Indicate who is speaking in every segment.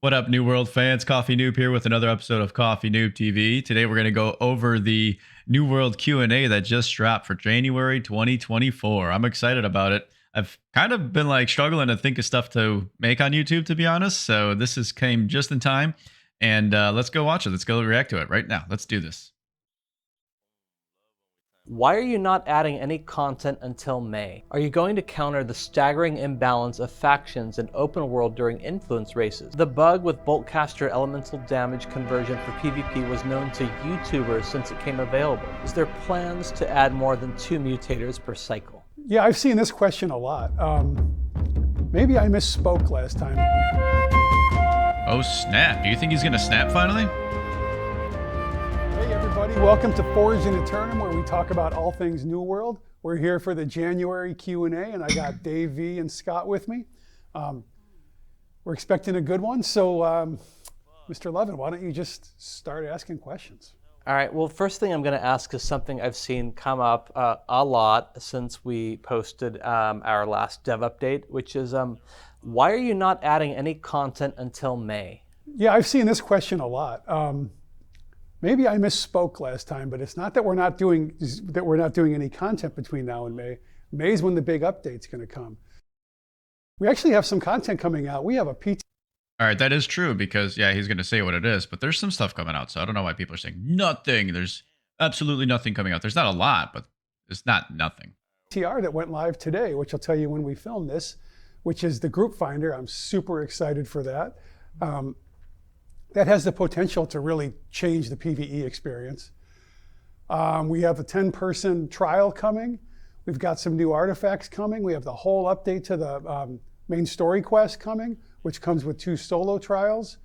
Speaker 1: What up, New World fans? Coffee Noob here with another episode of Coffee Noob TV. Today we're going to go over the New World Q&A that just dropped for January 2024. I'm excited about it. I've kind of been like struggling to think of stuff to make on YouTube, to be honest. So this came just in time. And let's go watch it. Let's go react to it right now. Let's do this.
Speaker 2: Why are you not adding any content until May? Are you going to counter the staggering imbalance of factions in open world during influence races? The bug with Boltcaster elemental damage conversion for PvP was known to YouTubers since it came available. Is there plans to add more than 2 mutators per cycle?
Speaker 3: Yeah, I've seen this question a lot. Maybe I misspoke last time.
Speaker 1: Oh, snap. Do you think he's going to snap finally?
Speaker 3: Hey everybody, welcome to Forged in Eternum, where we talk about all things New World. We're here for the January Q&A, and I got Dave V and Scott with me. We're expecting a good one, so Mr. Levin, why don't you just start asking questions?
Speaker 2: All right, well, first thing I'm going to ask is something I've seen come up a lot since we posted our last dev update, which is why are you not adding any content until May?
Speaker 3: Yeah, I've seen this question a lot. Maybe I misspoke last time, but it's not that we're not doing any content between now and May. May's when the big update's going to come. We actually have some content coming out. We have a PT.
Speaker 1: All right, that is true because, yeah, he's going to say what it is, but there's some stuff coming out. So I don't know why people are saying nothing. There's absolutely nothing coming out. There's not a lot, but it's not nothing.
Speaker 3: TR that went live today, which I'll tell you when we film this, which is the group finder. I'm super excited for that. That has the potential to really change the PvE experience. We have a 10-person trial coming. We've got some new artifacts coming. We have the whole update to the main story quest coming, which comes with 2 solo trials.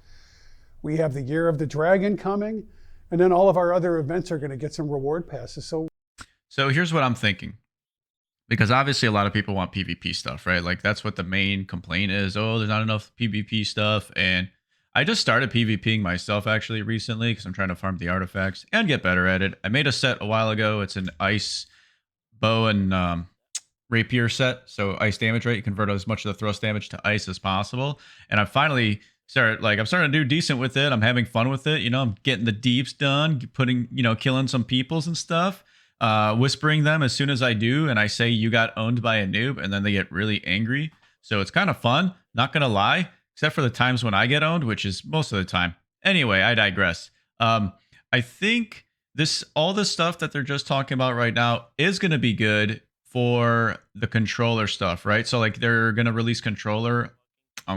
Speaker 3: We have the Year of the Dragon coming. And then all of our other events are going to get some reward passes.
Speaker 1: So here's what I'm thinking. Because obviously a lot of people want PvP stuff, right? Like that's what the main complaint is. Oh, there's not enough PvP stuff. And I just started PvPing myself actually recently because I'm trying to farm the artifacts and get better at it. I made a set a while ago. It's an ice bow and rapier set. So ice damage rate, you convert as much of the thrust damage to ice as possible. And I finally I'm starting to do decent with it. I'm having fun with it. You know, I'm getting the deeps done, killing some peoples and stuff, whispering them as soon as I do. And I say, you got owned by a noob, and then they get really angry. So it's kind of fun. Not going to lie. Except for the times when I get owned, which is most of the time. Anyway, I digress. I think all this stuff that they're just talking about right now is going to be good for the controller stuff, right? So like they're going to release controller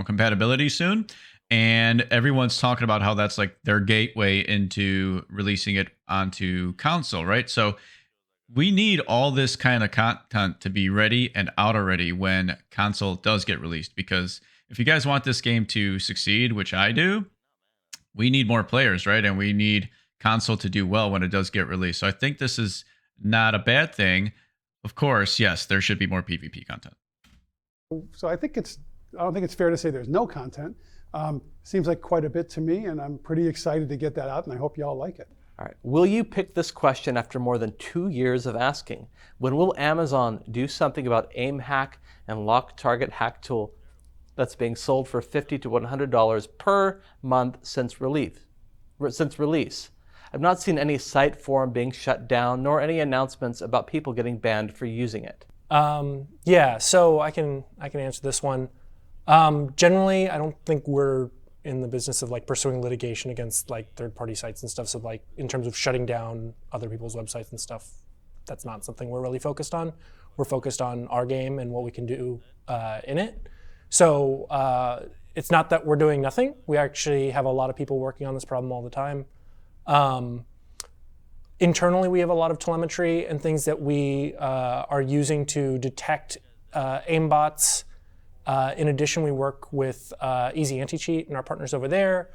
Speaker 1: compatibility soon. And everyone's talking about how that's like their gateway into releasing it onto console, right? So we need all this kind of content to be ready and out already when console does get released, because if you guys want this game to succeed, which I do, we need more players, right? And we need console to do well when it does get released. So I think this is not a bad thing. Of course, yes, there should be more PvP content.
Speaker 3: So I don't think it's fair to say there's no content. Seems like quite a bit to me, and I'm pretty excited to get that out, and I hope you all like it.
Speaker 2: All right. Will you pick this question after more than 2 years of asking? When will Amazon do something about aim hack and lock target hack tool that's being sold for $50 to $100 per month since release? I've not seen any site forum being shut down, nor any announcements about people getting banned for using it.
Speaker 4: Yeah, so I can answer this one. Generally, I don't think we're in the business of like pursuing litigation against like third-party sites and stuff. So like in terms of shutting down other people's websites and stuff, that's not something we're really focused on. We're focused on our game and what we can do in it. So it's not that we're doing nothing. We actually have a lot of people working on this problem all the time. Internally, we have a lot of telemetry and things that we are using to detect aimbots. In addition, we work with Easy Anti-Cheat and our partners over there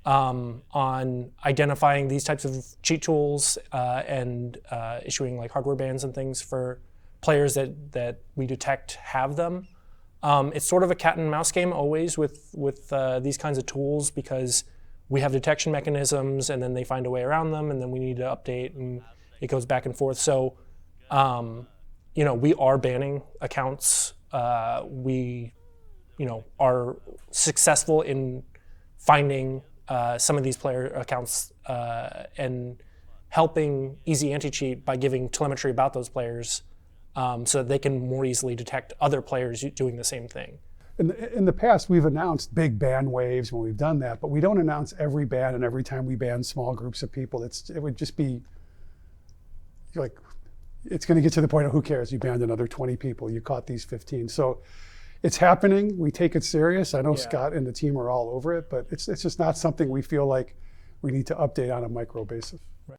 Speaker 4: on identifying these types of cheat tools and issuing like hardware bans and things for players that we detect have them. It's sort of a cat and mouse game always with these kinds of tools, because we have detection mechanisms and then they find a way around them, and then we need to update, and it goes back and forth. So, we are banning accounts. We, are successful in finding some of these player accounts and helping Easy Anti-Cheat by giving telemetry about those players so that they can more easily detect other players doing the same thing.
Speaker 3: In the past, we've announced big ban waves when we've done that, but we don't announce every ban and every time we ban small groups of people. It would just be like, it's going to get to the point of who cares? You banned another 20 people. You caught these 15. So it's happening. We take it serious. I know Scott and the team are all over it, but it's just not something we feel like we need to update on a micro basis.
Speaker 1: All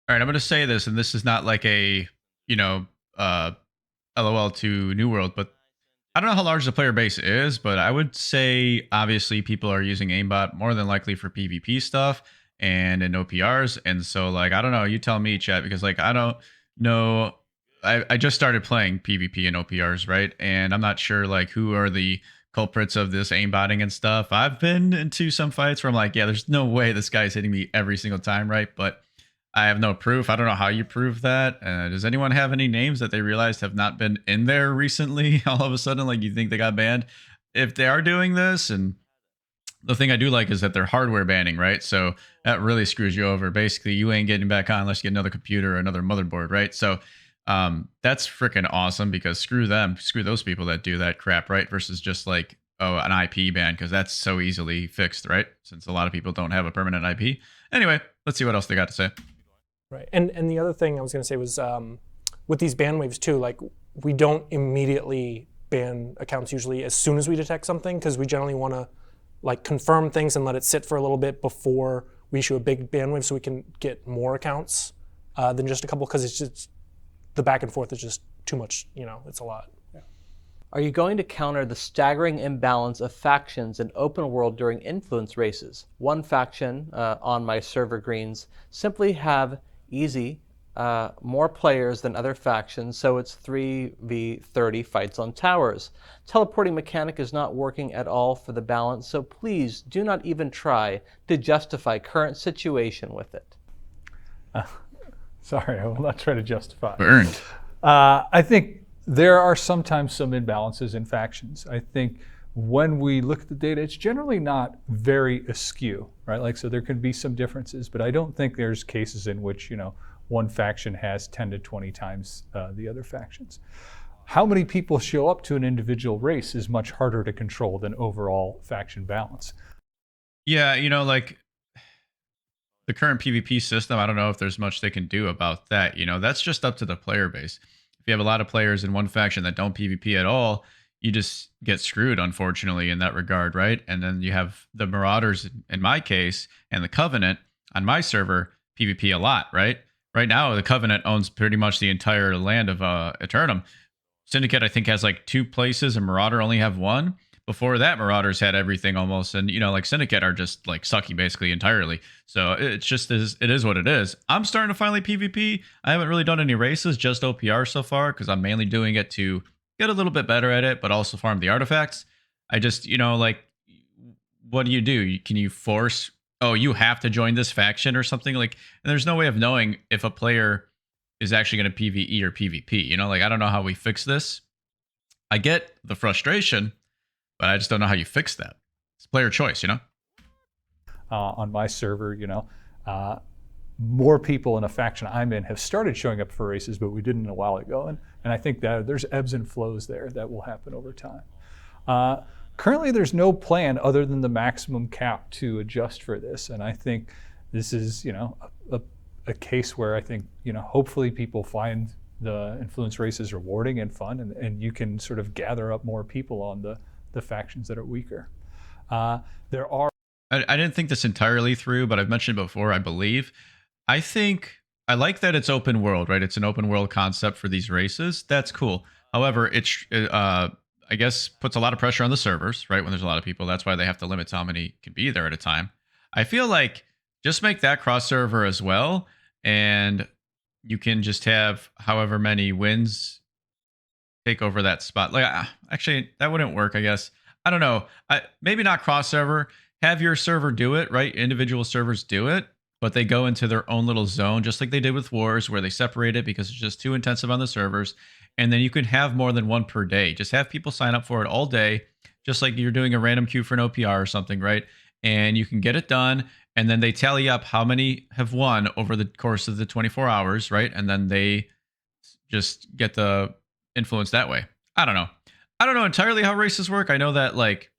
Speaker 1: right, I'm going to say this, and this is not like a, LOL to New World, but I don't know how large the player base is, but I would say obviously people are using Aimbot more than likely for PvP stuff and in OPRs. And so like, I don't know, you tell me, chat, because like, I don't know. I just started playing PvP and OPRs, right? And I'm not sure like who are the culprits of this aimbotting and stuff. I've been into some fights where I'm like, yeah, there's no way this guy's hitting me every single time, right? But I have no proof. I don't know how you prove that. Does anyone have any names that they realized have not been in there recently? All of a sudden, like you think they got banned? If they are doing this, and the thing I do like is that they're hardware banning, right? So that really screws you over. Basically, you ain't getting back on unless you get another computer or another motherboard, right? So that's freaking awesome, because screw them, screw those people that do that crap, right? Versus just like, oh, an IP ban, because that's so easily fixed, right? Since a lot of people don't have a permanent IP. Anyway, let's see what else they got to say.
Speaker 4: Right, and the other thing I was going to say was with these ban waves too, like we don't immediately ban accounts usually as soon as we detect something, because we generally want to like confirm things and let it sit for a little bit before we issue a big ban wave, so we can get more accounts than just a couple, because it's just the back and forth is just too much. It's a lot.
Speaker 2: Are you going to counter the staggering imbalance of factions in open world during influence races? One faction on my server greens simply have easy more players than other factions, so it's 3v30 fights on towers. Teleporting mechanic is not working at all for the balance, so please do not even try to justify current situation with it.
Speaker 5: Sorry, I will not try to justify.
Speaker 1: Burned.
Speaker 5: I think there are sometimes some imbalances in factions. I think when we look at the data, it's generally not very askew, right? Like, so there can be some differences, but I don't think there's cases in which, one faction has 10 to 20 times the other factions. How many people show up to an individual race is much harder to control than overall faction balance.
Speaker 1: Yeah, like the current PvP system, I don't know if there's much they can do about that. That's just up to the player base. If you have a lot of players in one faction that don't PvP at all, you just get screwed, unfortunately, in that regard, right? And then you have the Marauders, in my case, and the Covenant on my server PvP a lot, right? Right now, the Covenant owns pretty much the entire land of Eternum. Syndicate, I think, has like 2 places, and Marauder only have 1. Before that, Marauders had everything almost, and like Syndicate are just like sucky basically entirely. So it's just it is what it is. I'm starting to finally PvP. I haven't really done any races, just OPR so far, because I'm mainly doing it to get a little bit better at it, but also farm the artifacts. I just like, what do? Can you force? Oh, you have to join this faction or something like? And there's no way of knowing if a player is actually going to PvE or PvP. Like, I don't know how we fix this. I get the frustration, but I just don't know how you fix that. It's player choice,
Speaker 5: On my server, more people in a faction I'm in have started showing up for races, but we didn't a while ago. And I think that there's ebbs and flows there that will happen over time. Currently, there's no plan other than the maximum cap to adjust for this. And I think this is, a case where I think, hopefully people find the influence races rewarding and fun, and you can sort of gather up more people on the factions that are weaker. There are.
Speaker 1: I didn't think this entirely through, but I've mentioned it before, I believe. I think I like that it's open world, right? It's an open world concept for these races. That's cool. However, it's I guess puts a lot of pressure on the servers, right? When there's a lot of people, that's why they have to limit how many can be there at a time. I feel like just make that cross server as well, and you can just have however many wins take over that spot. Like, actually, that wouldn't work, I guess. I don't know. Maybe not cross server. Have your server do it, right? Individual servers do it, but they go into their own little zone, just like they did with Wars, where they separate it because it's just too intensive on the servers. And then you can have more than one per day. Just have people sign up for it all day, just like you're doing a random queue for an OPR or something, right? and you can get it done. And then they tally up how many have won over the course of the 24 hours, right? And then they just get the influence that way. I don't know. I don't know entirely how races work. I know that like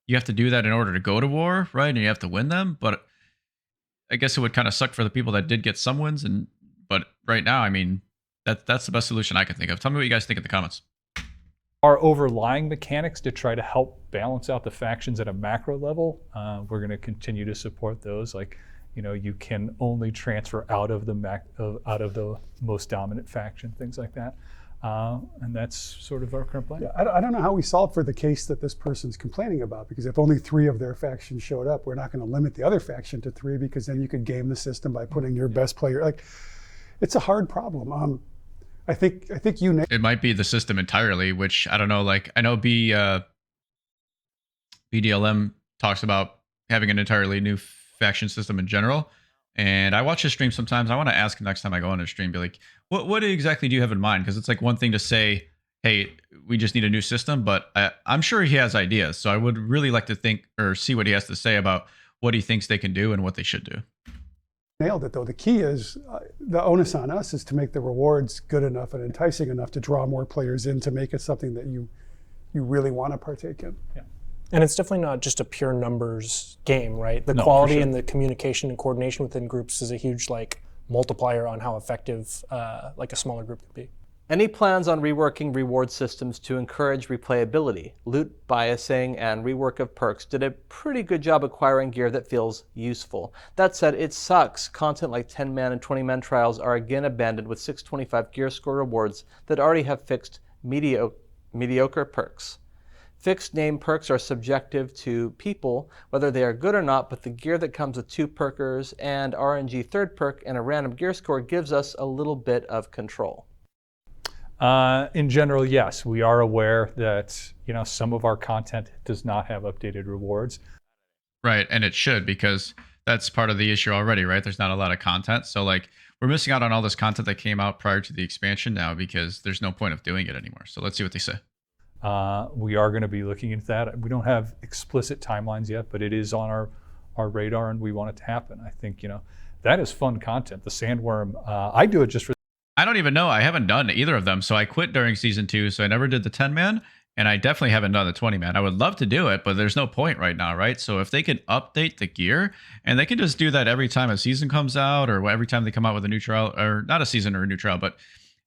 Speaker 1: you have to do that in order to go to war, right? And you have to win them. But I guess it would kind of suck for the people that did get some wins. But right now, I mean, that's the best solution I can think of. Tell me what you guys think in the comments.
Speaker 5: Our overlying mechanics to try to help balance out the factions at a macro level, we're going to continue to support those. Like, you can only transfer out of the most dominant faction, things like that. And that's sort of our current plan.
Speaker 3: Yeah, I don't know how we solve for the case that this person's complaining about, because if only 3 of their factions showed up, we're not going to limit the other faction to 3, because then you could game the system by putting your best player. Like, it's a hard problem. I think you nailed
Speaker 1: it. Might be the system entirely, which I don't know. Like I know BDLM talks about having an entirely new faction system in general. And I watch his stream sometimes. I want to ask him next time I go on his stream, be like, what exactly do you have in mind? Because it's like one thing to say, hey, we just need a new system, but I'm sure he has ideas. So I would really like to think or see what he has to say about what he thinks they can do and what they should do.
Speaker 3: Nailed it, though. The key is the onus on us is to make the rewards good enough and enticing enough to draw more players in, to make it something that you really want to partake in.
Speaker 4: Yeah. And it's definitely not just a pure numbers game, right? The
Speaker 5: No,
Speaker 4: quality
Speaker 5: for sure.
Speaker 4: and the communication and coordination within groups is a huge multiplier on how effective a smaller group can be.
Speaker 2: Any plans on reworking reward systems to encourage replayability? Loot biasing and rework of perks did a pretty good job acquiring gear that feels useful. That said, it sucks. Content like 10-man and 20-man trials are again abandoned with 625 gear score rewards that already have fixed mediocre perks. Fixed name perks are subjective to people, whether they are good or not, but the gear that comes with 2 perkers and RNG third perk and a random gear score gives us a little bit of control.
Speaker 5: In general, yes, we are aware that some of our content does not have updated rewards.
Speaker 1: Right, and it should, because that's part of the issue already, right? There's not a lot of content. So like we're missing out on all this content that came out prior to the expansion now, because there's no point of doing it anymore. So let's see what they say.
Speaker 5: We are going to be looking into that. We don't have explicit timelines yet, but it is on our radar, and we want it to happen. I think that is fun content. The Sandworm, I do it just for.
Speaker 1: I don't even know. I haven't done either of them. So I quit during season 2. So I never did the 10-man, and I definitely haven't done the 20-man. I would love to do it, but there's no point right now, right? So if they could update the gear, and they can just do that every time a season comes out, or every time they come out with a new trial, or not a season or a new trial, but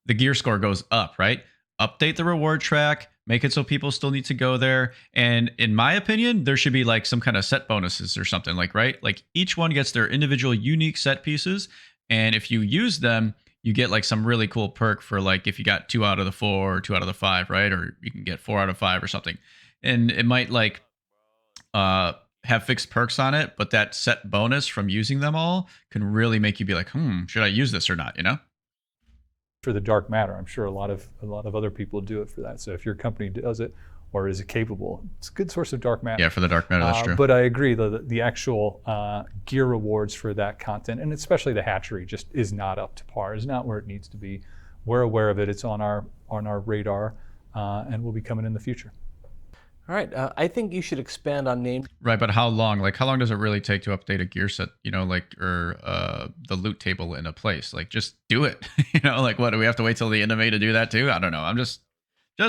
Speaker 1: the gear score goes up, right? Update the reward track, make it so people still need to go there. And in my opinion, there should be like some kind of set bonuses or something, like, right? Like each one gets their individual unique set pieces. And if you use them, you get like some really cool perk for like if you got 2 out of the 4 or 2 out of the 5, right? Or you can get 4 out of 5 or something. And it might like have fixed perks on it, but that set bonus from using them all can really make you be like, should I use this or not,
Speaker 5: For the dark matter. I'm sure a lot of other people do it for that. So if your company does it or is it capable, it's a good source of dark matter.
Speaker 1: Yeah, for the dark matter, that's true.
Speaker 5: But I agree, the actual gear rewards for that content, and especially the hatchery, just is not up to par, is not where it needs to be. We're aware of it. It's on our radar, and will be coming in the future.
Speaker 2: All right, I think you should expand on name.
Speaker 1: Right, but how long? Like, how long does it really take to update a gear set? Or the loot table in a place? Like, just do it. Like, what do we have to wait till the end of May to do that too? I don't know. I'm just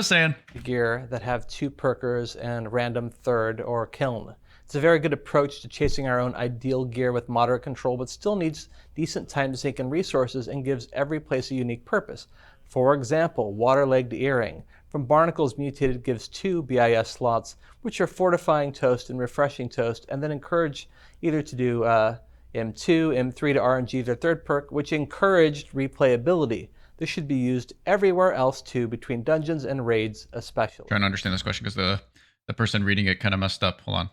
Speaker 1: saying.
Speaker 2: Gear that have 2 perkers and random third or kiln. It's a very good approach to chasing our own ideal gear with moderate control, but still needs decent time to sink in resources and gives every place a unique purpose. For example, water-legged earring. From Barnacles Mutated gives 2 BIS slots, which are fortifying toast and refreshing toast, and then encourage either to do M2, M3 to RNG their third perk, which encouraged replayability. This should be used everywhere else too, between dungeons and raids especially.
Speaker 1: Trying to understand this question because the person reading it kind of messed up. Hold on.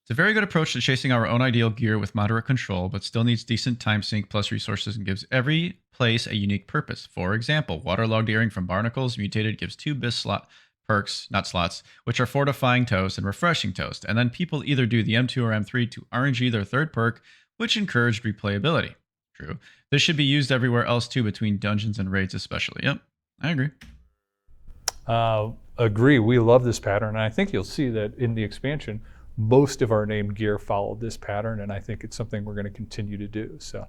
Speaker 1: It's a very good approach to chasing our own ideal gear with moderate control, but still needs decent time sink plus resources and gives every place a unique purpose. For example, waterlogged earring from Barnacles Mutated gives 2 BIS slot perks, not slots, which are fortifying toast and refreshing toast. And then people either do the M2 or M3 to RNG their third perk, which encouraged replayability. True. This should be used everywhere else too, between dungeons and raids especially. Yep, I agree.
Speaker 5: Agree. We love this pattern, and I think you'll see that in the expansion, most of our named gear followed this pattern, and I think it's something we're going to continue to do. So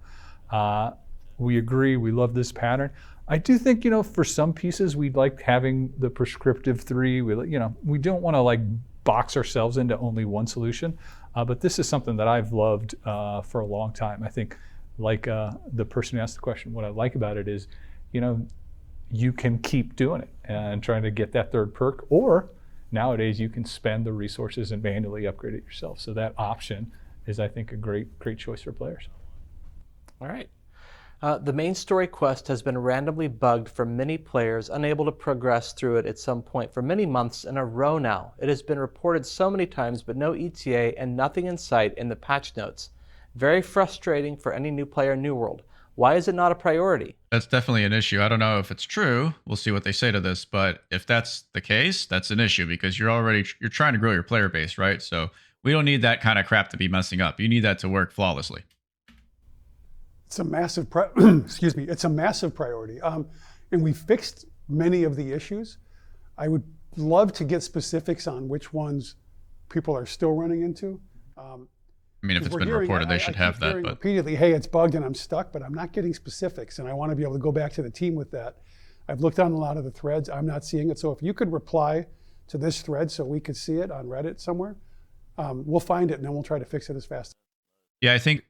Speaker 5: we agree, we love this pattern. I do think, for some pieces, we'd like having the prescriptive 3. We don't want to like box ourselves into only one solution, but this is something that I've loved for a long time. I think, like the person who asked the question, what I like about it is, you can keep doing it and trying to get that 3rd perk, or nowadays you can spend the resources and manually upgrade it yourself. So that option is, I think, a great choice for players.
Speaker 2: All right. The main story quest has been randomly bugged for many players, unable to progress through it at some point for many months in a row now. It has been reported so many times, but no ETA and nothing in sight in the patch notes. Very frustrating for any new player in New World. Why is it not a priority?
Speaker 1: That's definitely an issue. I don't know if it's true. We'll see what they say to this. But if that's the case, that's an issue because you're trying to grow your player base, right? So we don't need that kind of crap to be messing up. You need that to work flawlessly.
Speaker 3: It's a massive, excuse me, it's a massive priority. And we fixed many of the issues. I would love to get specifics on which ones people are still running into.
Speaker 1: I mean, if it's been reported, they should have that. But
Speaker 3: repeatedly, hey, it's bugged and I'm stuck, but I'm not getting specifics, and I want to be able to go back to the team with that. I've looked on a lot of the threads. I'm not seeing it. So if you could reply to this thread so we could see it on Reddit somewhere, we'll find it and then we'll try to fix it as fast.
Speaker 1: Yeah, I think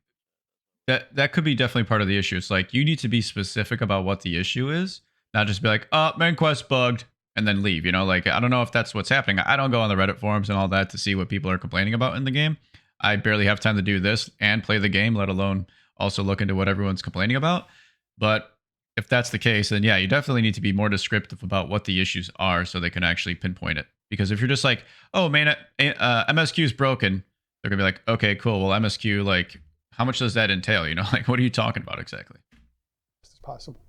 Speaker 1: that could be definitely part of the issue. It's like you need to be specific about what the issue is, not just be like, oh, main quest bugged, and then leave. Like, I don't know if that's what's happening. I don't go on the Reddit forums and all that to see what people are complaining about in the game. I barely have time to do this and play the game, let alone also look into what everyone's complaining about. But if that's the case, then yeah, you definitely need to be more descriptive about what the issues are so they can actually pinpoint it. Because if you're just like, oh, man, MSQ is broken, they're going to be like, okay, cool. Well, MSQ, like, how much does that entail? Like, what are you talking about exactly?
Speaker 3: As possible.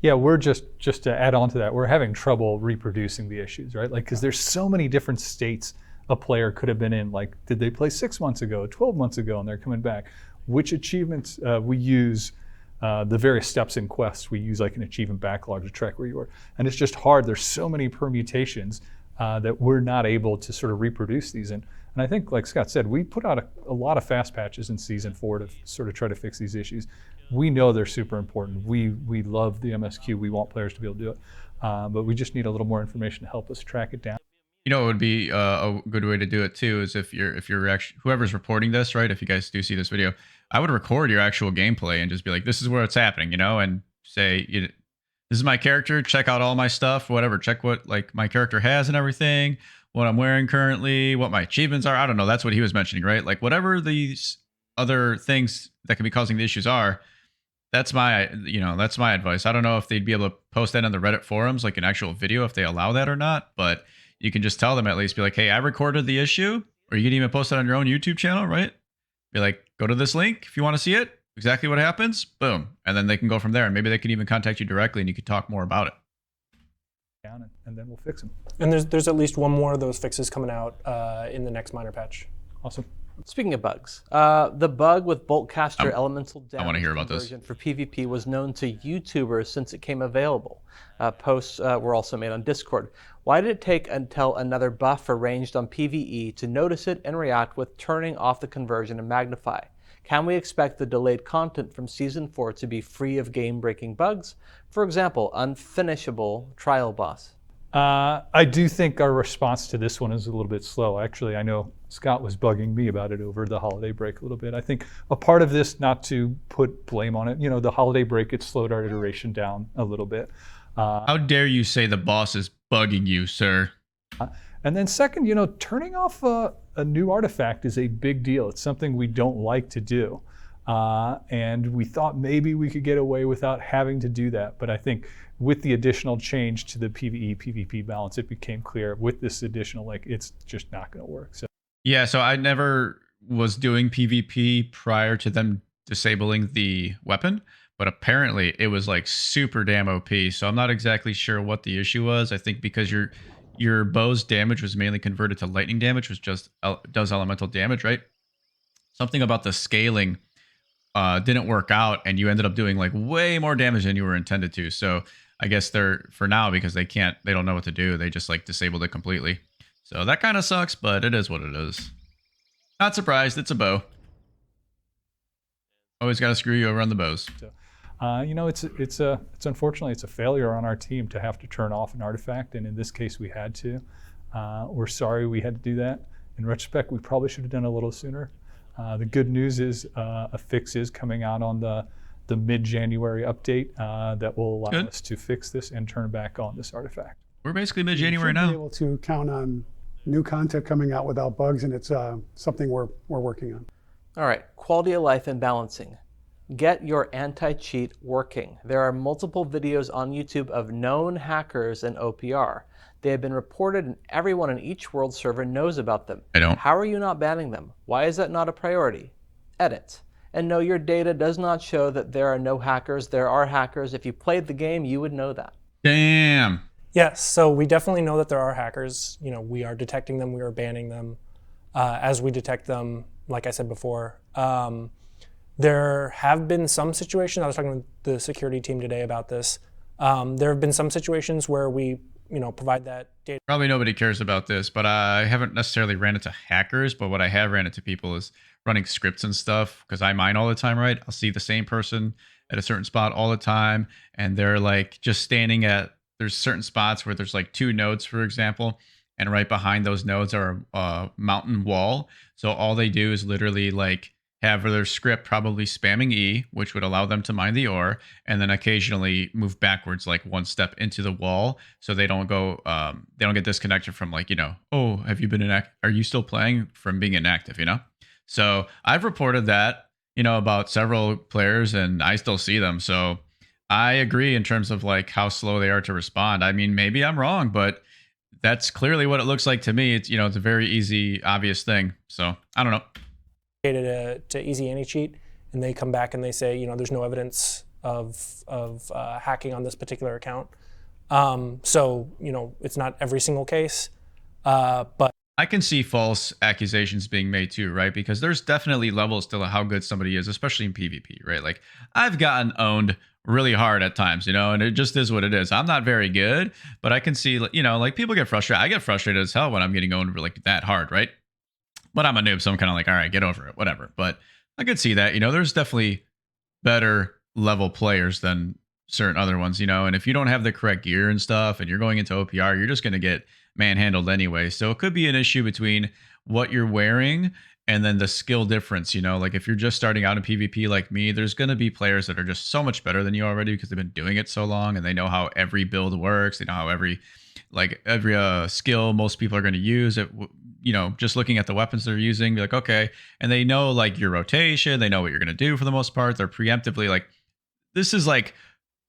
Speaker 5: Yeah, we're just to add on to that, we're having trouble reproducing the issues, right? Like, because there's so many different states a player could have been in. Like, did they play 6 months ago, 12 months ago, and they're coming back? Which achievements we use, the various steps in quests, we use like an achievement backlog to track where you are. And it's just hard. There's so many permutations that we're not able to sort of reproduce these in. And I think, like Scott said, we put out a lot of fast patches in Season 4 to sort of try to fix these issues. We know they're super important. We love the MSQ. We want players to be able to do it. But we just need a little more information to help us track it down.
Speaker 1: It would be a good way to do it too is if you're actually, whoever's reporting this, right? If you guys do see this video, I would record your actual gameplay and just be like, this is where it's happening, and say, this is my character. Check out all my stuff, whatever. Check what like my character has and everything, what I'm wearing currently, what my achievements are. I don't know. That's what he was mentioning, right? Like whatever these other things that can be causing the issues are. That's my advice. I don't know if they'd be able to post that on the Reddit forums, like an actual video, if they allow that or not, but you can just tell them at least, be like, hey, I recorded the issue, or you can even post it on your own YouTube channel, right? Be like, go to this link if you want to see it, exactly what happens, boom. And then they can go from there. And maybe they can even contact you directly and you could talk more about it.
Speaker 5: And then we'll fix them.
Speaker 4: And there's at least one more of those fixes coming out in the next minor patch.
Speaker 5: Awesome.
Speaker 2: Speaking of bugs, the bug with Boltcaster Elemental Damage
Speaker 1: I want to hear about this.
Speaker 2: for PvP was known to YouTubers since it came available. Posts were also made on Discord. Why did it take until another buff arranged on PvE to notice it and react with turning off the conversion and magnify? Can we expect the delayed content from Season 4 to be free of game-breaking bugs? For example, unfinishable trial boss.
Speaker 5: I do think our response to this one is a little bit slow. Actually, I know Scott was bugging me about it over the holiday break a little bit. I think a part of this, not to put blame on it, the holiday break, it slowed our iteration down a little bit.
Speaker 1: How dare you say the boss is bugging you, sir?
Speaker 5: And then second, turning off a new artifact is a big deal. It's something we don't like to do. And we thought maybe we could get away without having to do that. But I think with the additional change to the PvE, PvP balance, it became clear with this additional, it's just not going to work. So
Speaker 1: yeah, so I never was doing PvP prior to them disabling the weapon, but apparently it was super damn OP. So I'm not exactly sure what the issue was. I think because your bow's damage was mainly converted to lightning damage, which just does elemental damage, right? Something about the scaling didn't work out, and you ended up doing way more damage than you were intended to. So I guess for now, because they don't know what to do, they just disabled it completely. So that kind of sucks, but it is what it is. Not surprised. It's a bow. Always got to screw you over on the bows.
Speaker 5: You know, it's unfortunately it's a failure on our team to have to turn off an artifact, and in this case we had to. We're sorry we had to do that. In retrospect, we probably should have done it a little sooner. The good news is a fix is coming out on the mid-January update that will allow
Speaker 1: Good.
Speaker 5: us to fix this and turn back on this artifact.
Speaker 1: We're basically
Speaker 3: We
Speaker 1: mid-January
Speaker 3: should be
Speaker 1: now.
Speaker 3: able to count on new content coming out without bugs, and it's something we're working on.
Speaker 2: All right, quality of life and balancing. Get your anti-cheat working. There are multiple videos on YouTube of known hackers in OPR. They have been reported and everyone in each world server knows about them.
Speaker 1: I don't.
Speaker 2: How are you not banning them? Why is that not a priority? Edit. And no, your data does not show that there are no hackers. There are hackers. If you played the game, you would know that.
Speaker 1: Damn.
Speaker 4: Yes, so we definitely know that there are hackers. You know, we are detecting them, we are banning them as we detect them, like I said before. There have been some situations, I was talking with the security team today about this. There have been some situations where we, provide that data.
Speaker 1: Probably nobody cares about this, but I haven't necessarily ran into hackers, but what I have ran into people is running scripts and stuff, because I mine all the time, right? I'll see the same person at a certain spot all the time, and they're like just standing at, there's certain spots where there's like 2 nodes, for example, and right behind those nodes are a mountain wall. So all they do is literally like have their script probably spamming E, which would allow them to mine the ore, and then occasionally move backwards like 1 step into the wall, so they don't go, they don't get disconnected from like, oh, have you been are you still playing, from being inactive, So I've reported that, about several players, and I still see them. So I agree in terms of like how slow they are to respond. I mean, maybe I'm wrong, but that's clearly what it looks like to me. It's, it's a very easy, obvious thing. So I don't know.
Speaker 4: Data to Easy Anti-Cheat, and they come back and they say, there's no evidence of hacking on this particular account. So, it's not every single case, but
Speaker 1: I can see false accusations being made too, right? Because there's definitely levels to how good somebody is, especially in PvP, right? Like I've gotten owned really hard at times, and it just is what it is. I'm not very good, but I can see, like people get frustrated. I get frustrated as hell when I'm getting owned like that hard, right? But I'm a noob, so I'm kind of like, all right, get over it, whatever. But I could see that, there's definitely better level players than certain other ones, and if you don't have the correct gear and stuff and you're going into OPR, you're just going to get manhandled anyway. So it could be an issue between what you're wearing and then the skill difference, like if you're just starting out in PvP like me, there's going to be players that are just so much better than you already because they've been doing it so long and they know how every build works. They know how every skill most people are going to use it, just looking at the weapons they're using, be like, okay. And they know like your rotation, they know what you're going to do for the most part. They're preemptively like, this is like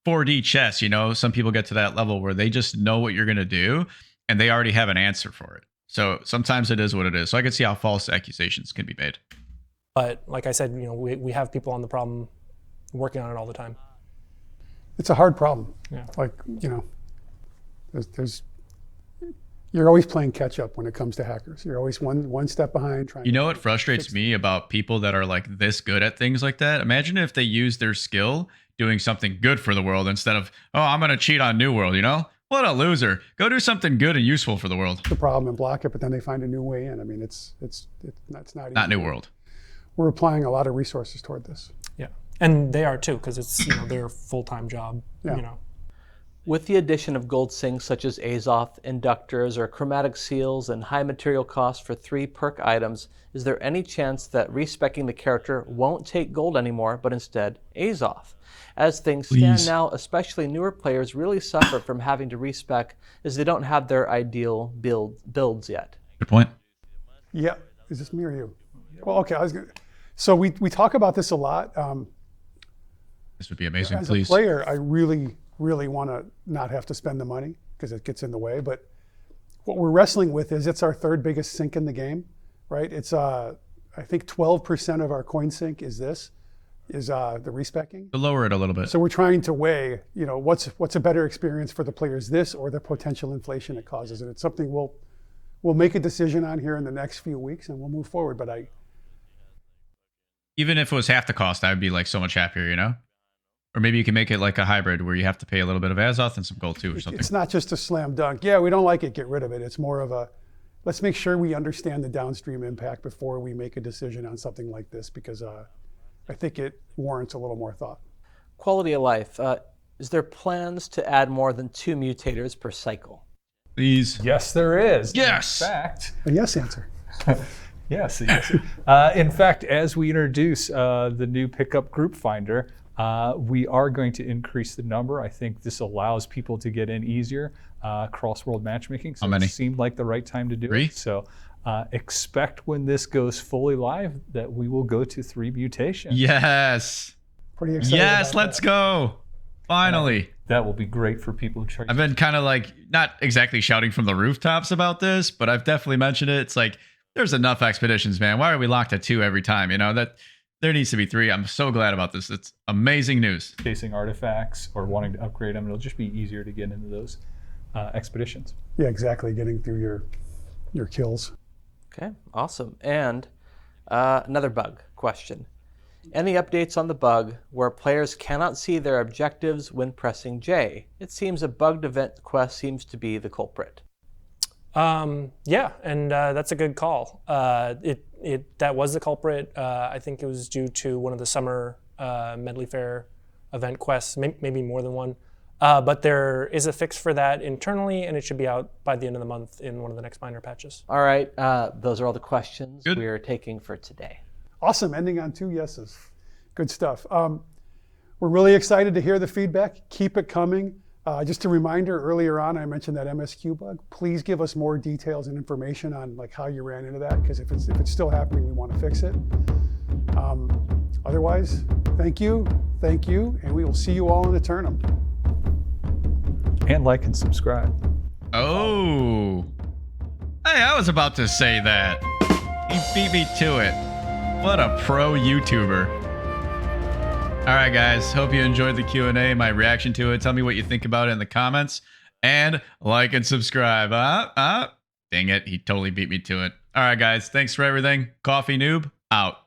Speaker 1: 4D chess, some people get to that level where they just know what you're going to do and they already have an answer for it. So sometimes it is what it is. So I can see how false accusations can be made.
Speaker 4: But like I said, we have people on the problem working on it all the time.
Speaker 3: It's a hard problem.
Speaker 4: Yeah.
Speaker 3: Like, you're always playing catch up when it comes to hackers. You're always one step behind trying.
Speaker 1: What frustrates me about people that are like this good at things like that? Imagine if they use their skill doing something good for the world instead of, oh, I'm going to cheat on New World, What a loser. Go do something good and useful for the world.
Speaker 3: The problem and block it, but then they find a new way in. I mean, it's not easy.
Speaker 1: Not New World.
Speaker 3: We're applying a lot of resources toward this.
Speaker 4: Yeah, and they are too, because it's their full-time job.
Speaker 3: Yeah.
Speaker 2: With the addition of gold sinks such as Azoth, inductors, or chromatic seals, and high material costs for 3 perk items, is there any chance that respeccing the character won't take gold anymore, but instead Azoth? As things stand now, especially newer players really suffer from having to respec as they don't have their ideal builds yet.
Speaker 1: Good point.
Speaker 3: Yeah. Is this me or you? Well, okay. So we talk about this a lot.
Speaker 1: This would be amazing,
Speaker 3: As
Speaker 1: please.
Speaker 3: a player, I really want to not have to spend the money because it gets in the way. But what we're wrestling with is it's our 3rd biggest sink in the game, right? It's I think 12% of our coin sink is the respecking.
Speaker 1: To lower it a little bit.
Speaker 3: So we're trying to weigh, what's a better experience for the players, this or the potential inflation it causes. And it's something we'll make a decision on here in the next few weeks and we'll move forward. But
Speaker 1: even if it was half the cost, I would be like so much happier, Or maybe you can make it like a hybrid where you have to pay a little bit of Azoth and some gold too or something.
Speaker 3: It's not just a slam dunk. Yeah, we don't like it, get rid of it. It's more of let's make sure we understand the downstream impact before we make a decision on something like this, because I think it warrants a little more thought.
Speaker 2: Quality of life. Is there plans to add more than 2 mutators per cycle?
Speaker 1: Please.
Speaker 5: Yes, there is.
Speaker 1: Yes.
Speaker 5: In fact,
Speaker 3: A yes answer.
Speaker 5: yes. In fact, as we introduce the new pickup group finder, we are going to increase the number. I think this allows people to get in easier, cross-world matchmaking. So
Speaker 1: How many?
Speaker 5: It seemed like the right time to do
Speaker 1: 3?
Speaker 5: it. So expect when this goes fully live that we will go to 3 mutations.
Speaker 1: Yes.
Speaker 3: Pretty excited.
Speaker 1: Yes,
Speaker 3: about
Speaker 1: let's
Speaker 3: that.
Speaker 1: go. Finally.
Speaker 5: That will be great for people who try.
Speaker 1: I've been kind of like, not exactly shouting from the rooftops about this, but I've definitely mentioned it. It's like, there's enough expeditions, man. Why are we locked at 2 every time? You know, that there needs to be 3. I'm so glad about this. It's amazing news.
Speaker 5: chasing artifacts or wanting to upgrade them. It'll just be easier to get into those expeditions.
Speaker 3: Yeah, exactly. Getting through your kills.
Speaker 2: Okay, awesome. And another bug question. Any updates on the bug where players cannot see their objectives when pressing J? It seems a bugged event quest seems to be the culprit.
Speaker 4: Yeah, and that's a good call. That was the culprit. I think it was due to one of the summer Medley Fair event quests, maybe more than one. But there is a fix for that internally, and it should be out by the end of the month in one of the next minor patches.
Speaker 2: All right, those are all the questions
Speaker 1: Good.
Speaker 2: we are taking for today.
Speaker 3: Awesome, ending on 2 yeses. Good stuff. We're really excited to hear the feedback. Keep it coming. Just a reminder, earlier on I mentioned that MSQ bug. Please give us more details and information on like how you ran into that, because if it's still happening, we want to fix it. Otherwise, thank you, and we will see you all in Eternum.
Speaker 5: And like and subscribe.
Speaker 1: Oh. Hey, I was about to say that. He beat me to it. What a pro YouTuber. All right, guys. Hope you enjoyed the Q&A, my reaction to it. Tell me what you think about it in the comments. And like and subscribe. Dang it. He totally beat me to it. All right, guys. Thanks for everything. Coffee Noob, out.